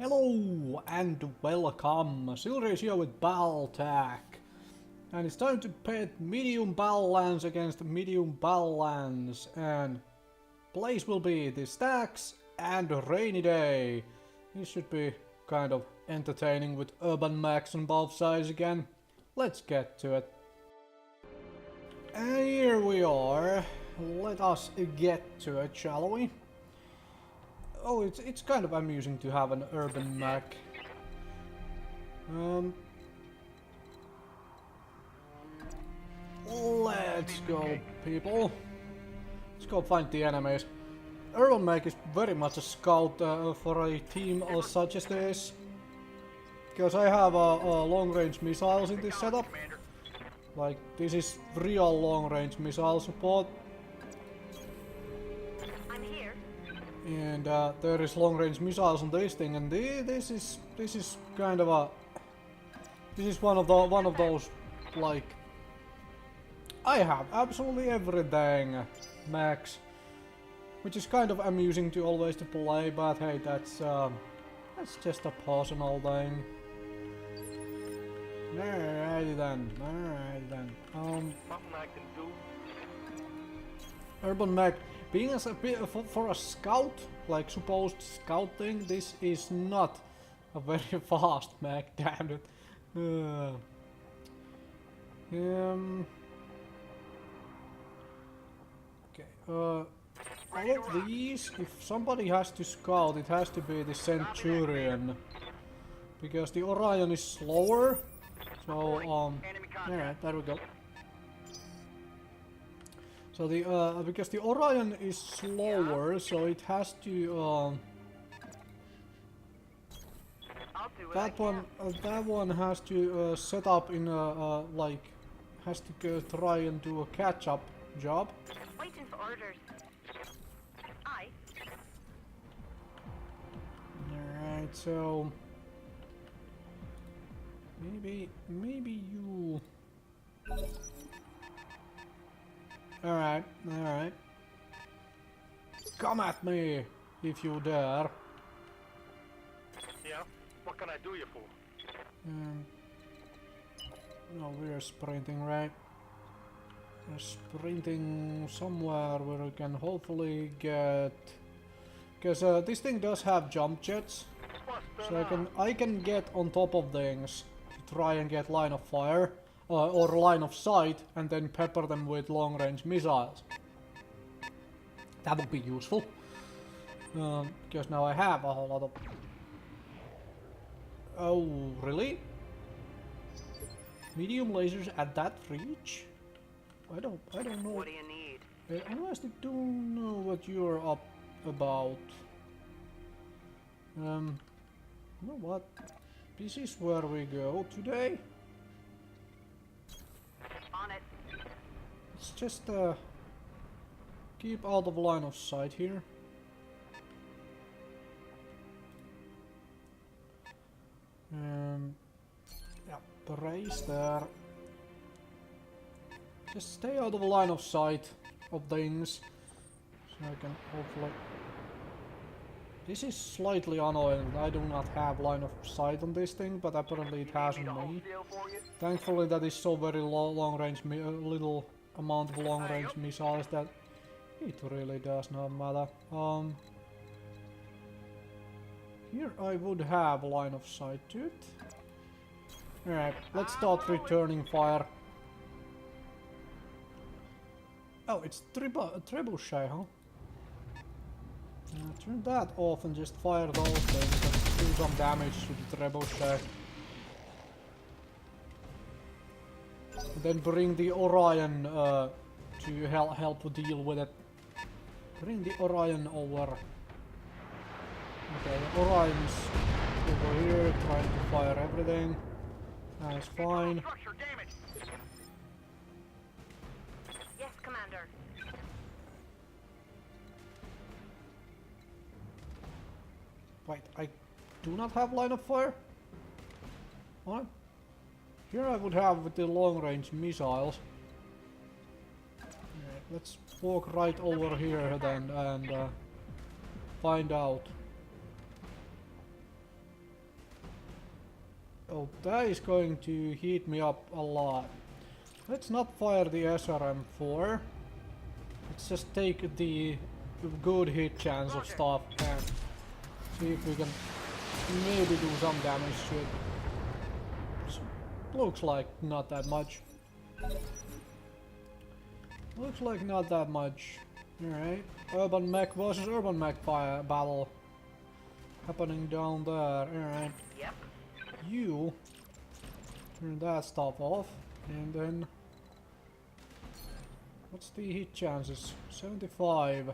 Hello and welcome, Silrace here with Battletech. And it's time to pit medium Battlelands against medium Battlelands. And place will be the stacks and a rainy day. This should be kind of entertaining with urban mechs on both sides again. Let's get to it. And here we are. Let us get to it, shall we? Oh, it's kind of amusing to have an urban mech. Let's go, people. Let's go find the enemies. Urban mech is very much a scout for a team such as this. Because I have long-range missiles in this setup. Like, this is real long-range missile support. And there is long-range missiles on this thing, and this is kind of a one of those, like, I have absolutely everything max, which is kind of amusing to always to play, but hey, that's just a personal thing. Alrighty then. Something I can do. Urban mech. Being as a bit for a scout, like supposed scout thing, this is not a very fast mech, damn it. Okay, all of these, if somebody has to scout, it has to be the Centurion. Because the Orion is slower, so, alright, there we go. So the because the Orion is slower, so it has to that one has to set up in a like has to go try and do a catch-up job. Waiting for orders. Aye. All right, so maybe you. Alright. Come at me, if you dare. Yeah? What can I do you for? No, we're sprinting, right? We're sprinting somewhere where we can hopefully get... Because this thing does have jump jets. So I can get on top of things to try and get line of fire. Or line of sight, and then pepper them with long-range missiles. That would be useful. Because now I have a whole lot of... Oh, really? Medium lasers at that reach? I don't know. What do you need? I honestly don't know what you're up about. You know what? This is where we go today. Let's just keep out of line of sight here. Yeah, brace there. Just stay out of line of sight of things, so I can hopefully... This is slightly annoying. I do not have line of sight on this thing, but apparently it has on me. Thankfully that is so very long range, little amount of long range missiles that it really does not matter. Here I would have line of sight to it. Alright, let's start returning fire. Oh, it's trebuchet, huh? Turn that off and just fire those things and do some damage to the trebuchet. Then bring the Orion to help deal with it. Bring the Orion over. Okay, the Orion is over here trying to fire everything. That's fine. Yes, Commander. Wait, I do not have line of fire? What? Here I would have with the long-range missiles. Right, let's walk right over here then and find out. Oh, that is going to heat me up a lot. Let's not fire the SRM-4. Let's just take the good hit chance of stuff and see if we can maybe do some damage to it. Looks like not that much. Looks like not that much. Alright. Urban mech versus urban mech fire battle happening down there. Alright. Yep. You turn that stuff off and then what's the hit chances? 75.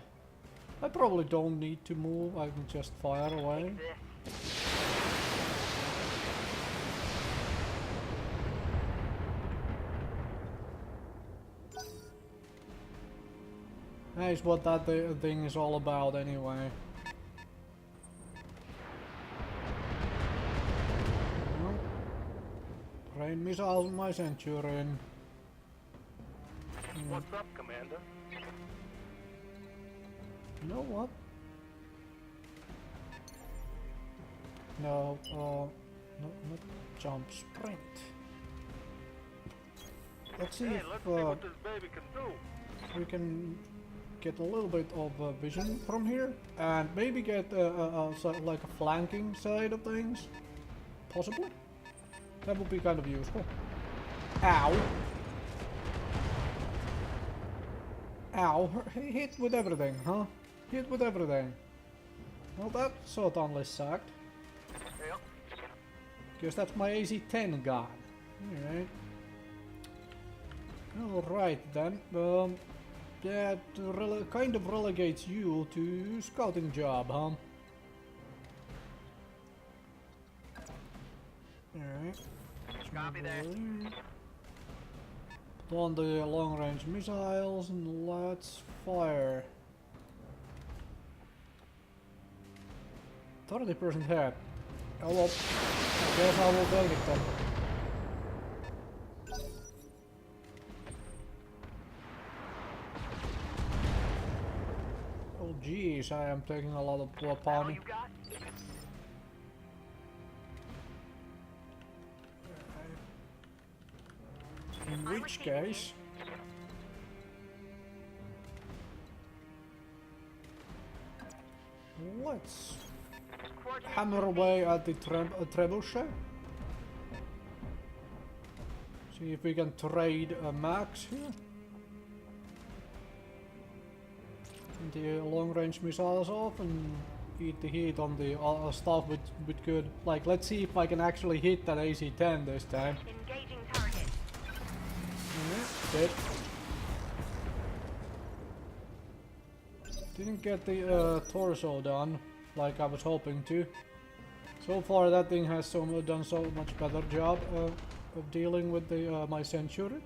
I probably don't need to move, I can just fire away. That is what that thing is all about anyway. Rain missiles my Centurion. What's up, Commander? You know what? No, not jump, sprint. Let's see Hey, if let's see what this baby can do. we can get a little bit of vision from here and maybe get like a flanking side of things. Possibly. That would be kind of useful. Ow. Ow. Hit with everything, huh? Hit with everything. Well, that certainly sucked. Yep. Because that's my AC-10 gun. Alright. Alright then. That kind of relegates you to scouting job, huh? Alright. Copy that. Put on the long range missiles and let's fire. 30% hit. Oh well, I guess I will take it then. Oh jeez, I am taking a lot of All party. you got? In which case, let's hammer away at the trebuchet. See if we can trade max here. And the long-range missiles off and eat the heat on the stuff with good. Like, let's see if I can actually hit that AC-10 this time. Engaging target. Dead. Didn't get the torso done like I was hoping to. So far that thing has done so much better job of dealing with the my Centurion.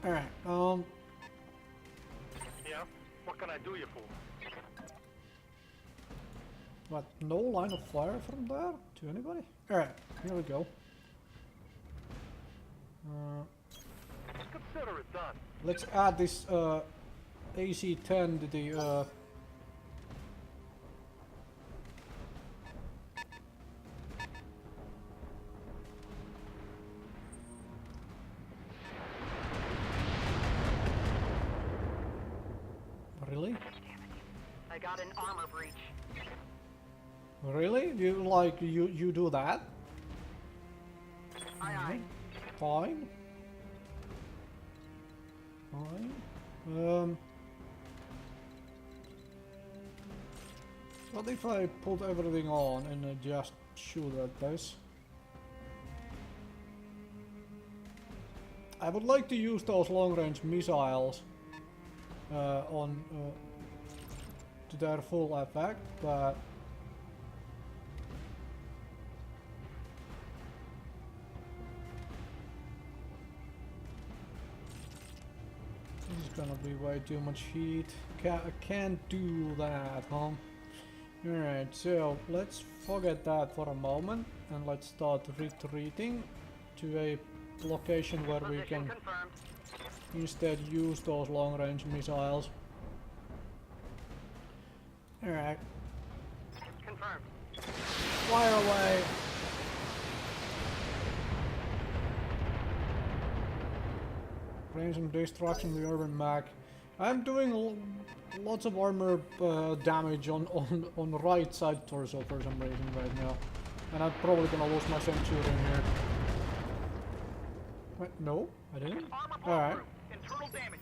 Alright, Yeah? What can I do you for? what, no line of fire from there to anybody? Alright, here we go. Consider it done. Let's add this AC-10 to the Really? I got an armor breach. Really? You do that? Aye, aye. Fine. Fine. What if I put everything on and just shoot at this? I would like to use those long-range missiles to their full effect, but this is gonna be way too much heat. Can't do that, huh? Alright, so let's forget that for a moment and let's start retreating to a location where we Position can confirmed. instead use those long-range missiles. Alright. Confirmed. Fire away! Rain some destruction to the urban mag. I'm doing lots of armor damage on the right side torso for some reason right now. And I'm probably gonna lose my centurion here. Wait, no, I didn't? Alright. Internal damage.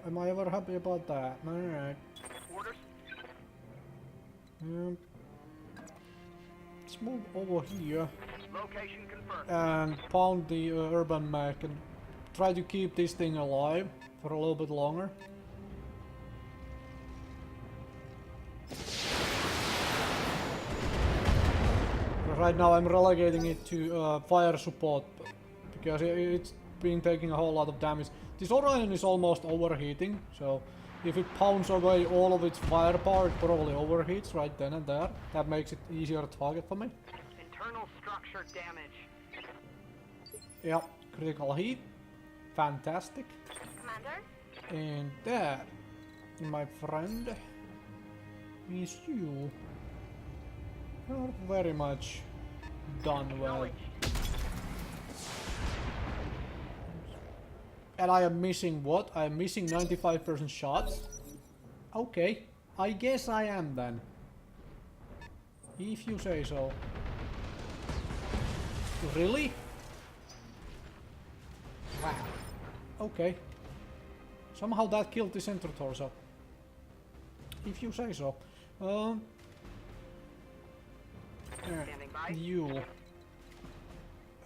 Am I ever happy about that? Alright. Orders. Let's move over here Location confirmed. and pound the urban mech and try to keep this thing alive for a little bit longer. But right now I'm relegating it to fire support because it's been taking a whole lot of damage. This Orion is almost overheating, so if it pounds away all of its firepower, it probably overheats right then and there. That makes it easier to target for me. Internal structure damage. Yep, critical heat. Fantastic. Commander? And that, my friend, is you. You're very much done well. And I am missing what? I am missing 95% shots? Okay, I guess I am then. If you say so. Really? Wow. Okay. Somehow that killed the center torso. If you say so. Standing by. You.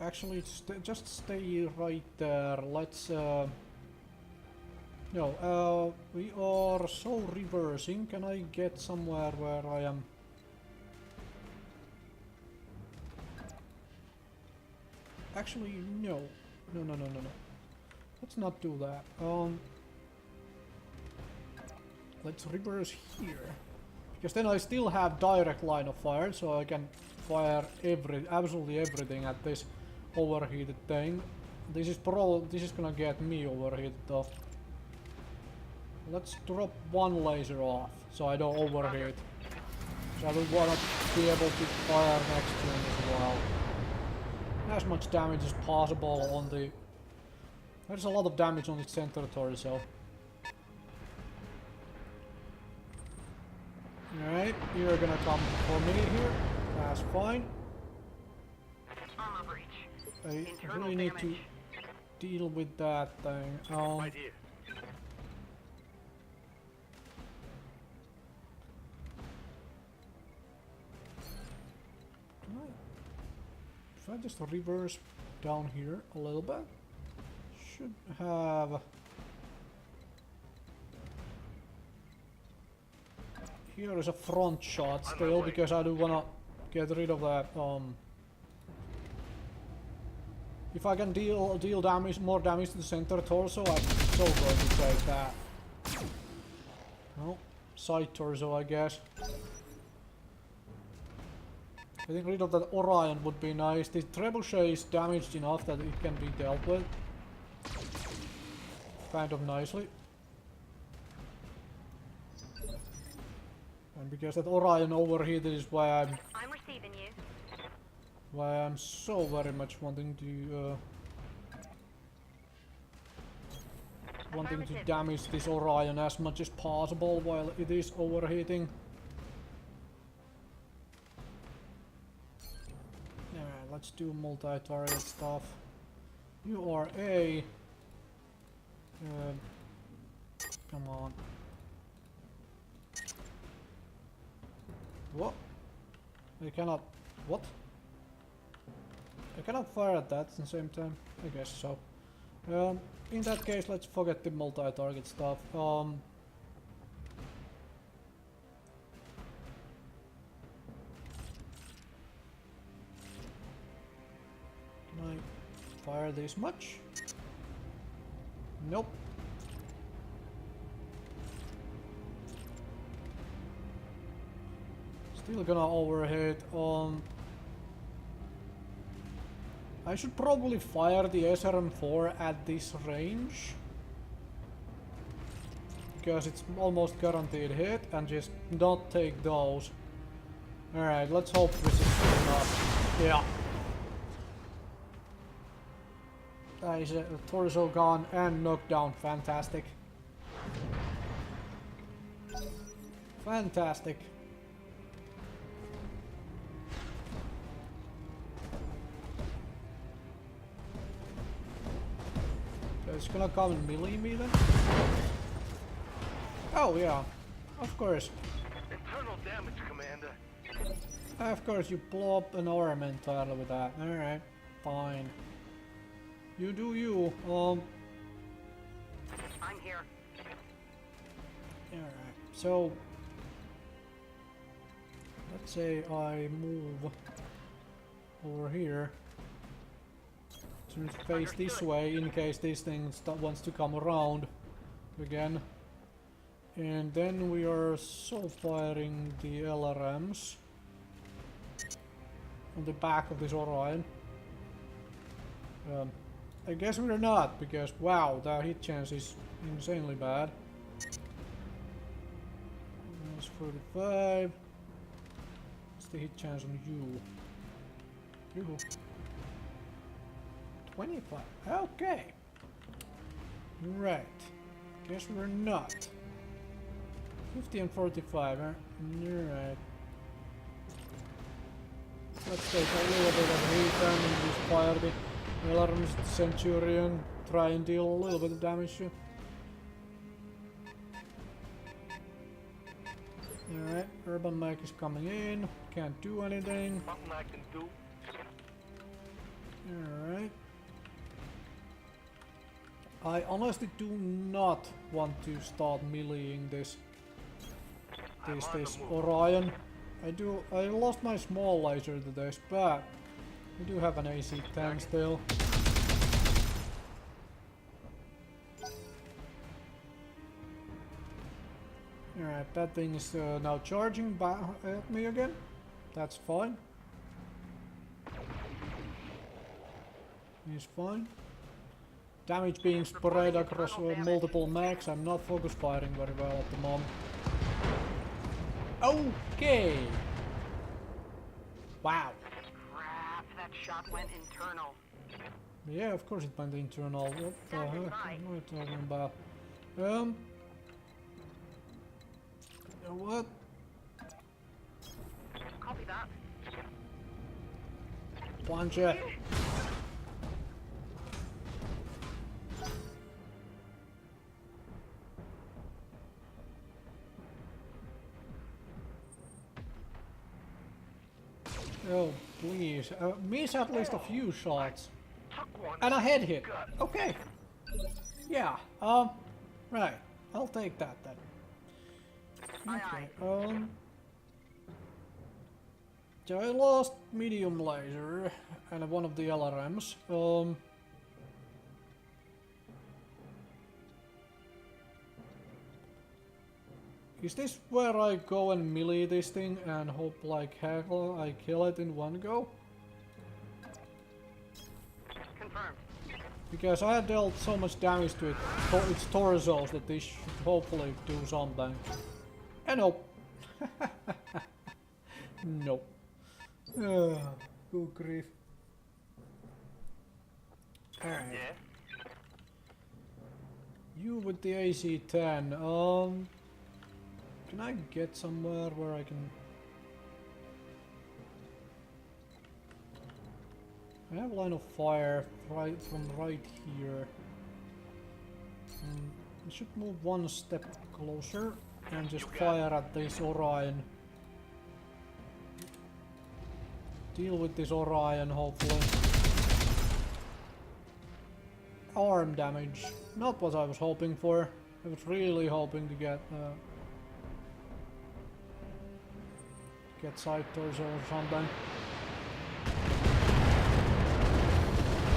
Actually, just stay right there. Let's. No, we are so reversing. Can I get somewhere where I am? Actually, no. No. Let's not do that. Let's reverse here. Because then I still have direct line of fire, so I can fire absolutely everything at this overheated thing. This is gonna get me overheated though. Let's drop one laser off, so I don't overheat. So I will wanna be able to fire next turn as well. As much damage as possible on the... There's a lot of damage on the center torso. Alright, you're gonna come for me here. That's fine. Armor breach. I Internal really need to damage. deal with that thing. Right here. If I just reverse down here a little bit, should have... Here is a front shot still, because I do wanna get rid of that, if I can deal damage, more damage to the center torso, I'm so going to take that. No, side torso, I guess. Getting rid of that Orion would be nice. The trebuchet is damaged enough that it can be dealt with. Kind of nicely. And because that Orion overheated is why I'm receiving you. I'm so very much wanting to damage this Orion as much as possible while it is overheating. Alright, let's do multi-target stuff. You are a... come on. What? I cannot... What? I cannot fire at that at the same time? I guess so. In that case, let's forget the multi-target stuff. Can I fire this much? Nope. Still gonna overheat on... I should probably fire the SRM-4 at this range. Because it's almost guaranteed hit and just not take those. Alright, let's hope this is enough. Yeah. That is a torso gone and knocked down. Fantastic. Fantastic. It's gonna come and melee me then? Oh yeah, of course. Internal damage, Commander. Of course, you blow up an arm entirely with that. Alright, fine. You do you. I'm here. Alright, so... let's say I move over here. To face this way in case this thing wants to come around again. And then we are firing the LRMs on the back of this Orion. I guess we're not, because wow, the hit chance is insanely bad. That's 45. What's the hit chance on you? You. 25. Okay. Right. Guess we're not. 50 and 45, huh? Alright. Let's take a little bit of heat and just fire the alarms Centurion. Try and deal a little bit of damage. Alright, Urban Mech is coming in. Can't do anything. Something I can do. Alright. I honestly do not want to start meleeing this Orion. I lost my small laser to this, but we do have an AC-10 still. Alright, that thing is now charging back at me again. That's fine. He's fine. Damage being spread across multiple mechs. I'm not focus firing very well at the moment. Okay. Wow. Crap, that shot went internal. Yeah, of course it went internal. What the heck am I talking about? What? Copy that. Punch it. Oh, please. Miss at least a few shots. And a head hit. Okay. Yeah, right. I'll take that then. Okay, so I lost medium laser and one of the LRMs. Is this where I go and melee this thing and hope like heck I kill it in one go? Confirmed. Because I had dealt so much damage to its torsos that this should hopefully do something. And nope. Nope. Good grief. Alright. Yeah. You with the AC-10, can I get somewhere where I can... I have line of fire right from right here. I should move one step closer and just fire at this Orion. Deal with this Orion, hopefully. Arm damage. Not what I was hoping for. I was really hoping to get side torso or something.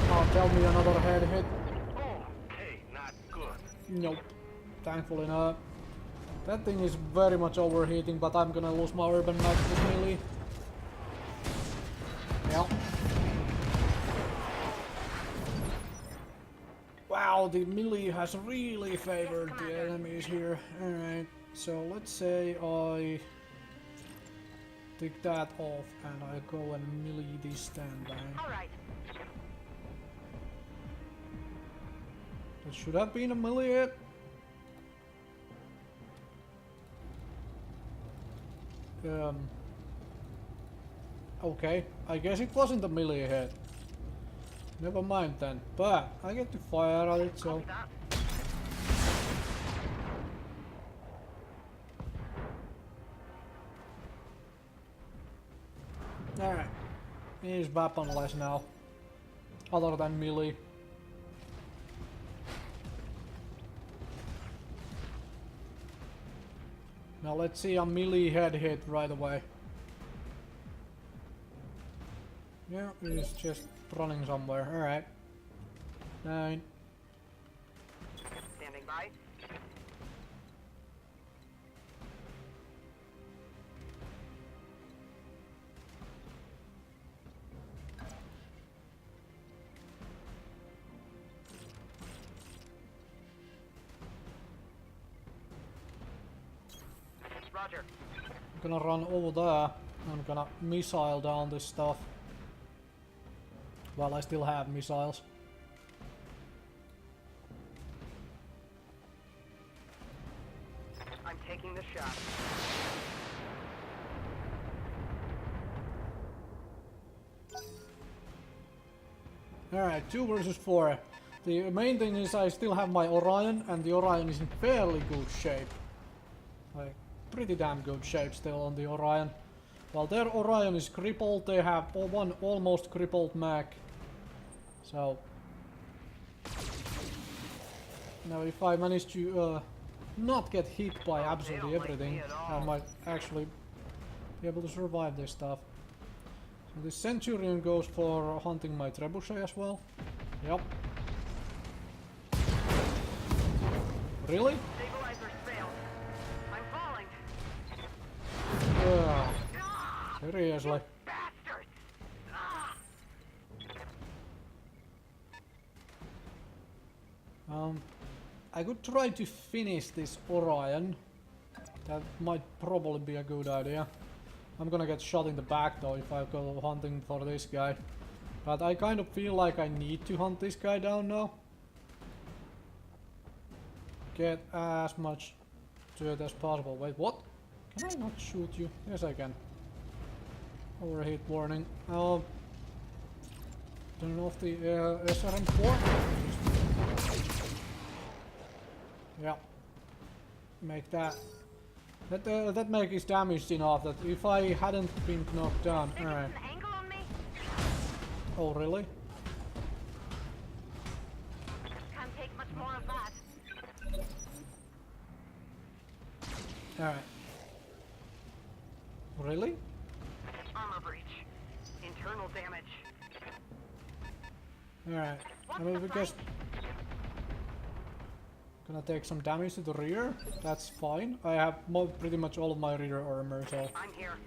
Oh, tell me another head hit. Okay, not good. Nope. Thankfully not. That thing is very much overheating, but I'm gonna lose my urban mech with melee. Yep. Wow, the melee has really favored the enemies here. Alright, so let's say I take that off and I go and melee this standbang. All right. That should have been a melee hit. Okay, I guess it wasn't a melee hit. Never mind then. But I get to fire at it, so. Copy that. Alright. He's weaponless now. Other than melee. Now let's see a melee head hit right away. Yeah, he's just running somewhere. Alright. 9. Standing by. Roger. I'm gonna run over there. I'm gonna missile down this stuff. While I still have missiles. I'm taking the shot. Alright, 2 versus 4. The main thing is I still have my Orion, and the Orion is in fairly good shape. Like, pretty damn good shape still on the Orion. While their Orion is crippled, they have one almost crippled mech. So... now if I manage to not get hit by absolutely everything, I might actually be able to survive this stuff. So the Centurion goes for hunting my trebuchet as well. Yep. Really? Stabilizers failed. I'm falling. Seriously. Bastards! I could try to finish this Orion. That might probably be a good idea. I'm gonna get shot in the back though if I go hunting for this guy. But I kind of feel like I need to hunt this guy down now. Get as much to it as possible. Wait, what? Can I not shoot you? Yes, I can. Overheat warning. Turn off the SRM4. Yeah. Make that. That makes damage enough that if I hadn't been knocked down. Alright. Angle on me? Oh, really? Can't take much more of that. Alright. Really? Armor breach. Internal damage. Alright. I mean, because gonna take some damage to the rear. That's fine. I have pretty much all of my rear armor, so I'm here.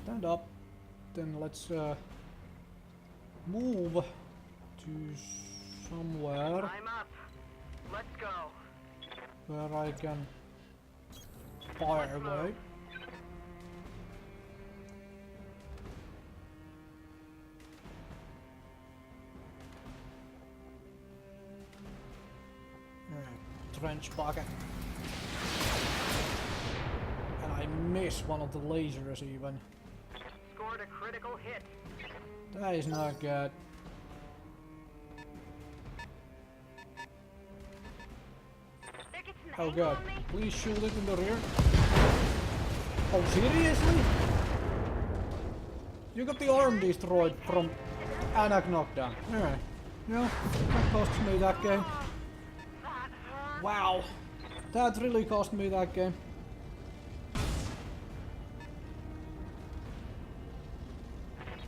stand up. Then let's move to somewhere I'm up. Let's go. where I can fire away. Trench pocket. And I miss one of the lasers even. Scored a critical hit. That is not good. There gets an Oh angle god. on me. Please shoot it in the rear. Oh seriously? You got the arm destroyed from Anak knockdown. Alright. Yeah, that cost me that game. Wow, that really cost me that game.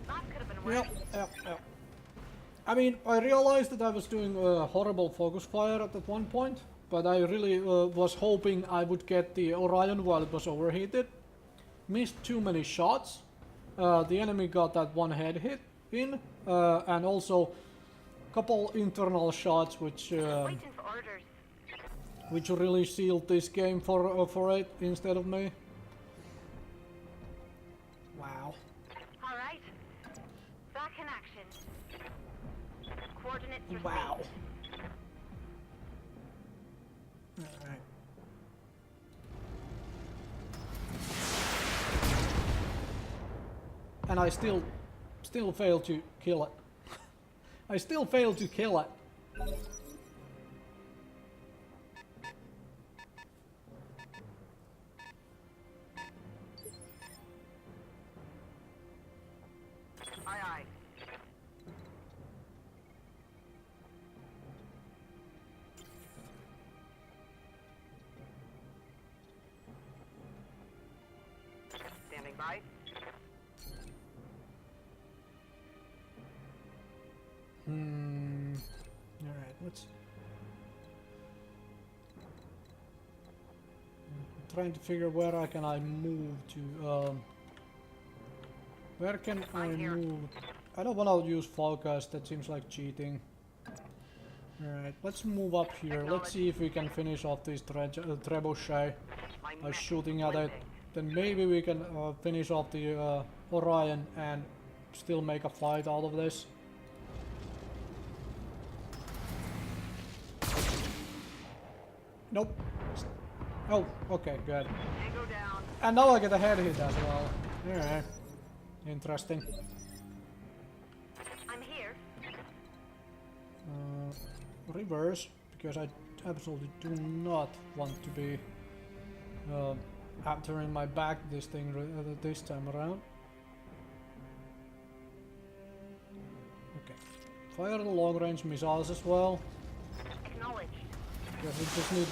That could have been worse. Yep. I mean, I realized that I was doing a horrible focus fire at that one point, but I really was hoping I would get the Orion while it was overheated. Missed too many shots. The enemy got that one head hit in, and also a couple internal shots which Waiting for orders. really sealed this game for it instead of me. Wow. Alright. And I still fail to kill it. I still fail to kill it. Aye, aye. Standing by. Alright, let's... I'm trying to figure where I move to, where can I move? I don't want to use focus, that seems like cheating. Alright, let's move up here. Let's see if we can finish off this trebuchet by shooting at it. Then maybe we can finish off the Orion and still make a fight out of this. Nope. Oh, okay, good. Tango down. And now I get a head hit as well. Alright. Interesting. I'm here. Reverse, because I absolutely do not want to be turning my back this time around. Okay. Fire the long range missiles as well. Acknowledged. Because we just need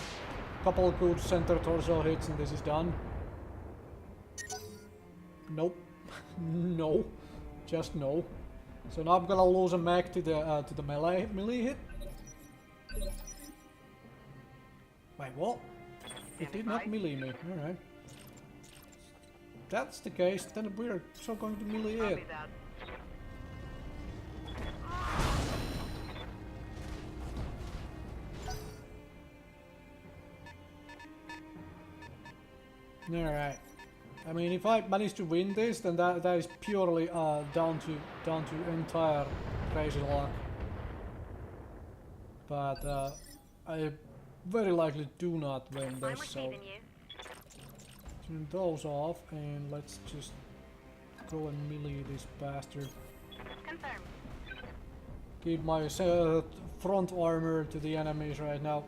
a couple of good center torso hits and this is done. Nope. No. Just no. So now I'm gonna lose a mech to the melee hit. Wait, what? It did not melee me. Alright. That's the case, then we're so going to melee it. Copy that. Alright. I mean, if I manage to win this, then that is purely down to entire crazy luck. But I very likely do not win I'm this, so receiving you. turn those off and let's just go and melee this bastard. Confirmed. Give my front armor to the enemies right now.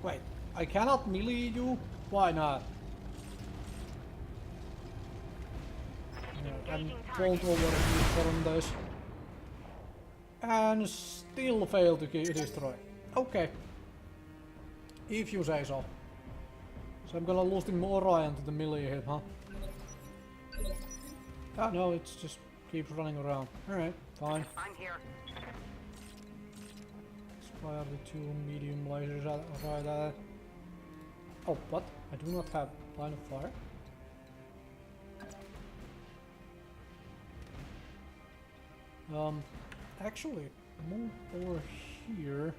Wait, I cannot melee you? Why not? Yeah, and don't overheat from this. And still fail to destroy. Okay. If you say so. So I'm gonna lose the Orion to the melee hit, huh? Oh no, it just keeps running around. Alright, fine. I'm here. Let's fire the two medium lasers right at it. Oh, what? I do not have line of fire. Actually, move over here.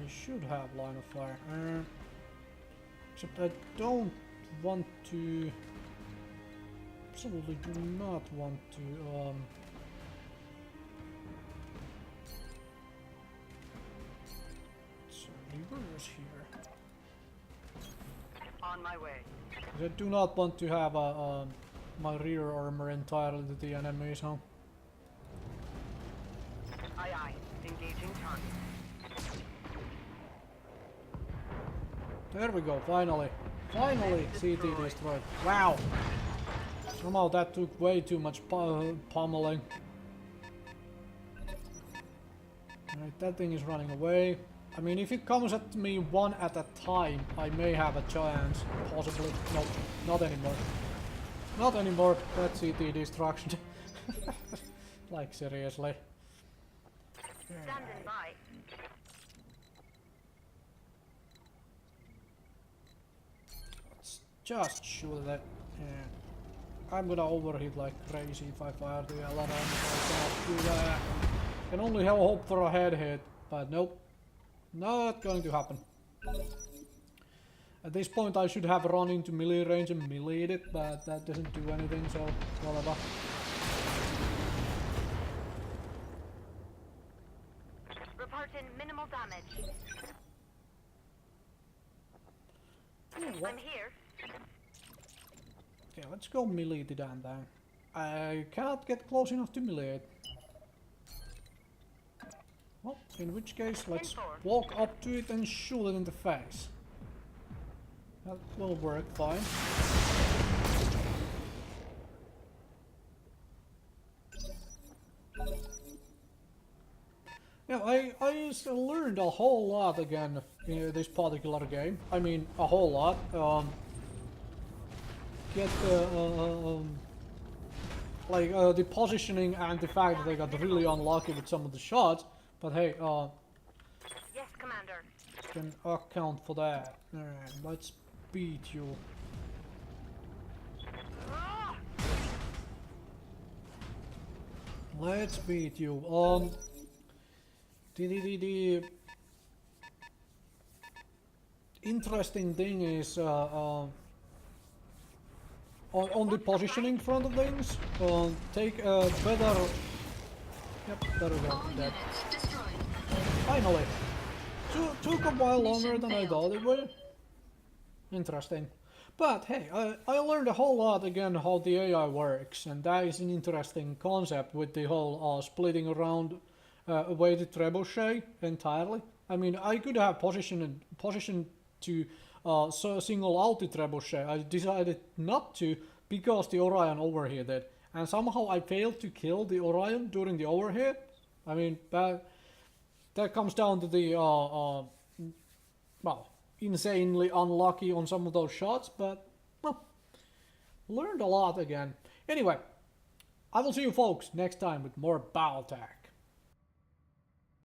I should have line of fire. Except I don't want to... Absolutely do not want to... Let's reverse here. On my way. I do not want to have my rear armor entirely to the enemies, huh? Aye, aye. Engaging target. There we go, finally. Finally, CT destroyed. Wow! Somehow that took way too much pummeling. Alright, that thing is running away. I mean, if it comes at me one at a time, I may have a chance. Possibly. Nope, not anymore. Not anymore. That's CT destruction. Like, seriously. Standing by. Let's just shoot that. Yeah. I'm gonna overheat like crazy if I fire the LRM. I cannot do that. Can only hope for a head hit, but nope. Not going to happen. At this point I should have run into melee range and meleeed it, but that doesn't do anything, so whatever. Reporting minimal damage. I'm here. Okay, let's go melee the damn thing. I cannot get close enough to melee it. Well, in which case, let's walk up to it and shoot it in the face. That will work fine. Yeah, I learned a whole lot again in this particular game. I mean, a whole lot. The positioning and the fact that I got really unlucky with some of the shots. But hey, Yes, Commander. can account for that. Alright, let's beat you. Ah! Let's beat you. The interesting thing is on the positioning front of things, take a better. Yep, there we go. Dead. Finally, took a while longer than I thought it would. Interesting. But hey, I learned a whole lot again how the AI works, and that is an interesting concept with the whole splitting around away the trebuchet entirely. I mean, I could have positioned to single out the trebuchet. I decided not to because the Orion overheated, and somehow I failed to kill the Orion during the overheat. I mean, that comes down to the well, insanely unlucky on some of those shots, but well, learned a lot again. Anyway, I will see you folks next time with more Battletech.